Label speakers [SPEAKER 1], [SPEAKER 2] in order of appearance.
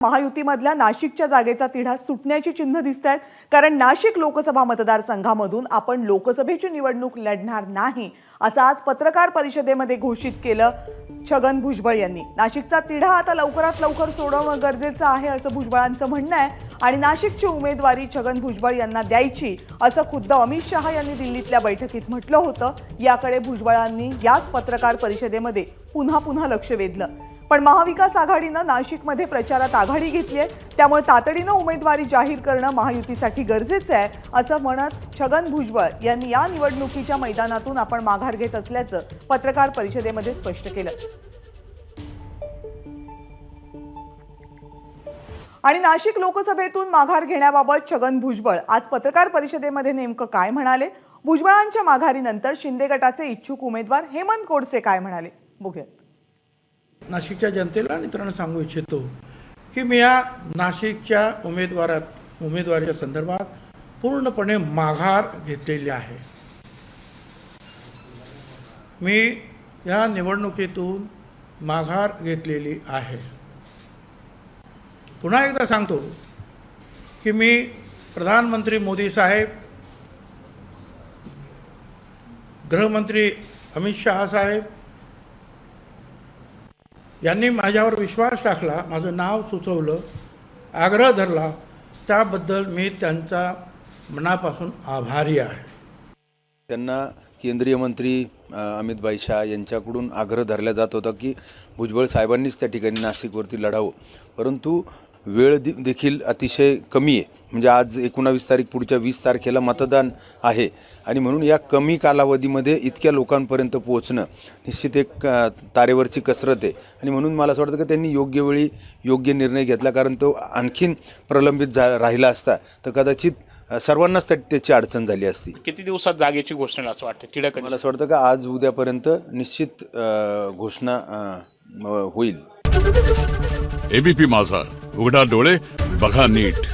[SPEAKER 1] महायुतीमधल्या नाशिकच्या जागेचा तिढा सुटण्याची चिन्ह दिसतात, कारण नाशिक लोकसभा मतदारसंघामधून आपण लोकसभेची निवडणूक लढणार नाही असं आज पत्रकार परिषदेमध्ये घोषित केलं छगन भुजबळ यांनी। नाशिकचा तिढा आता लवकरात लवकर सोडवणं गरजेचं आहे असं भुजबळांचं म्हणणं आहे आणि नाशिकची उमेदवारी छगन भुजबळ यांना द्यायची असं खुद्द अमित शहा यांनी दिल्लीतल्या बैठकीत म्हटलं होतं। याकडे भुजबळांनी याच पत्रकार परिषदेमध्ये पुन्हा लक्ष वेधलं। पण महाविकास आघाडीनं नाशिकमध्ये प्रचारात आघाडी घेतली आहे, त्यामुळे तातडीनं उमेदवारी जाहीर करणं महायुतीसाठी गरजेचं आहे असं म्हणत छगन भुजबळ यांनी या निवडणुकीच्या मैदानातून आपण माघार घेत असल्याचं पत्रकार परिषदेमध्ये स्पष्ट केलं। आणि नाशिक लोकसभेतून माघार घेण्याबाबत छगन भुजबळ आज पत्रकार परिषदेमध्ये नेमकं काय म्हणाले? भुजबळांच्या माघारीनंतर शिंदे गटाचे इच्छुक उमेदवार हेमंत कोडसे काय म्हणाले, बघूयात।
[SPEAKER 2] नाशिकच्या जनतेला मित्रांनो सांगू इच्छितो की मी या नाशिकच्या उमेदवारीच्या संदर्भात पूर्णपणे माघार घेतलेली आहे। मी या निवडणुकीतून माघार घेतलेली आहे। पुन्हा एकदा सांगतो की मी प्रधानमंत्री मोदी साहेब, गृहमंत्री अमित शहा साहेब यांनी माझ्यावर विश्वास टाकला, माझं नाव सुचवलं, आग्रह धरला, त्याबद्दल मी त्यांचा मनापासून आभारी आहे।
[SPEAKER 3] त्यांना केंद्रीय मंत्री अमित शहा यांच्याकडून आग्रह धरला जात होता की भुजबळ साहेबांनीच त्या ठिकाणी नाशिकवरती लढावं, परंतु वेळ देखील अतिशय कमी आहे। म्हणजे आज 19 तारीख, पुढच्या 20 तारखेला मतदान आहे आणि म्हणून या कमी कालावधीमध्ये इतक्या लोकांपर्यंत पोहोचणं निश्चित एक तारेवरची कसरत आहे आणि म्हणून मला असं वाटतं की त्यांनी योग्य वेळी योग्य निर्णय घेतला, कारण तो आणखीन प्रलंबित राहिला असता तर कदाचित सर्वांनाच त्याची अडचण झाली असती।
[SPEAKER 4] किती दिवसात जागेची घोषणा असं वाटतं? तिढा
[SPEAKER 3] मला असं वाटतं की आज उद्यापर्यंत निश्चित घोषणा होईल।
[SPEAKER 5] एबीपी माझा, उघडा डोळे बघा नीट।